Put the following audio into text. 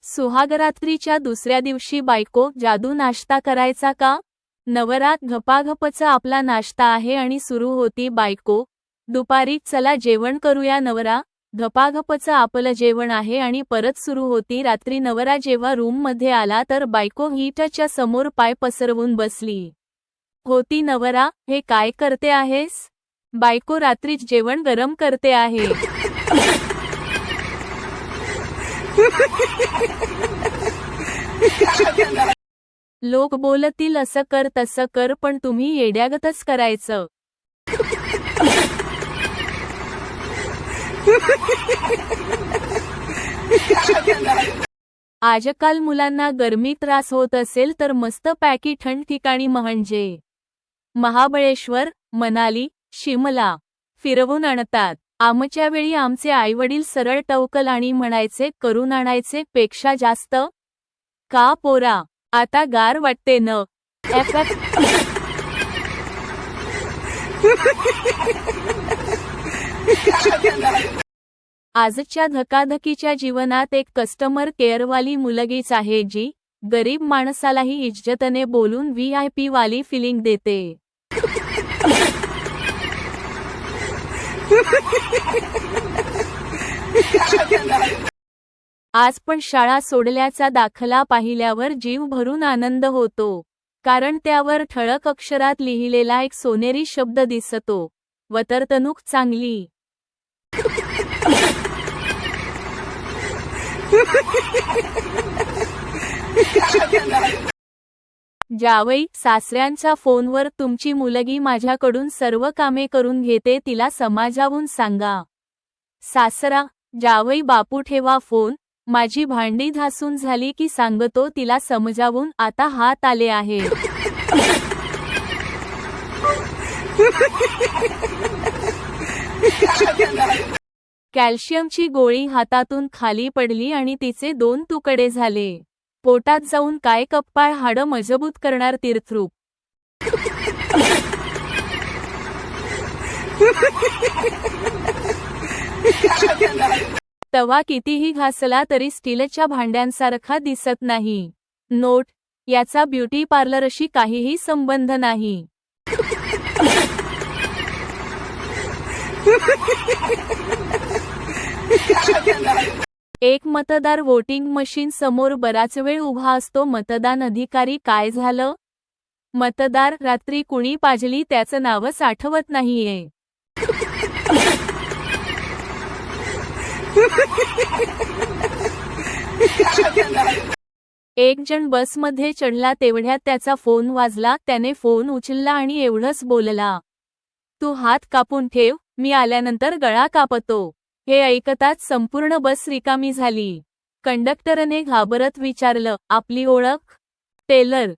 सुहागरात्रीच्या दुसऱ्या दिवशी बायको जादू नाश्ता करायचा का? नवरात घपाघपचा आपला नाश्ता आहे आणि सुरू होती बायको. दुपारी चला जेवण करूया नवरा. घपाघपचं आपलं जेवण आहे आणि परत सुरू होती रात्री. नवरा जेव्हा रूम मध्ये आला तर बायको हीटरच्या समोर पाय पसरवून बसली होती. नवरा, हे काय करते आहेस? बायको, रात्रीच जेवण गरम करते आहे. लोक बोलतील असं कर तसं कर, पण तुम्ही येड्यागतच करायचं. आजकाल मुलांना गरमी त्रास होत असेल तर मस्त पॅकी थंड ठिकाणी म्हणजे महाबळेश्वर, मनाली, शिमला फिरवून आणतात. आमच्या वेळी आमचे आईवडील सरळ टवकल आणि म्हणायचे, करून आणायचे पेक्षा जास्त का पोरा? आता गार वाटते न? आजच्या धकाधकीच्या जीवनात एक कस्टमर केअरवाली मुलगीच आहे जी गरीब माणसालाही इज्जतने बोलून VIP वाली फिलिंग देते. आज पण शाळा सोडल्याचा दाखला पाहिल्यावर जीव भरून आनंद होतो, कारण त्यावर ठळक अक्षरात लिहिलेला एक सोनेरी शब्द दिसतो, वर्तणूक चांगली. जावई, सासऱ्यांच्या फोनवर तुमची मुलगी माझ्याकडून सर्व कामे करून घेते, तिला समजावून सांगा. सासरा, जावई, बापू ठेवा फोन, माझी भांडी घासून झाली की सांगतो तिला समजावून, आता हात आले आहे. कॅल्शियमची गोळी हातातून खाली पडली आणि तिचे 2 तुकडे झाले. पोटात जाऊन काय कप्पाळ हाडं मजबूत करणार तीर्थरूप. तवा कितीही घासला तरी स्टीलच्या भांड्यांसारखा दिसत नाही. नोट, याचा ब्युटी पार्लरशी काहीही संबंध नाही. एक मतदार वोटिंग मशीन समोर बराच वेळ उभा असतो. मतदान अधिकारी, काय झालं? मतदार, रात्री कुणी पाजली त्याचं नावच आठवत नाहीये. एक जण बसमध्ये चढला तेवढ्यात त्याचा फोन वाजला. त्याने फोन उचलला आणि एवढंच बोलला, तू हात कापून ठेव, मी आल्यानंतर गळा कापतो. हे ऐकताच संपूर्ण बस रिकामी झाली. कंडक्टरने घाबरत विचारलं, आपली ओळख? टेलर.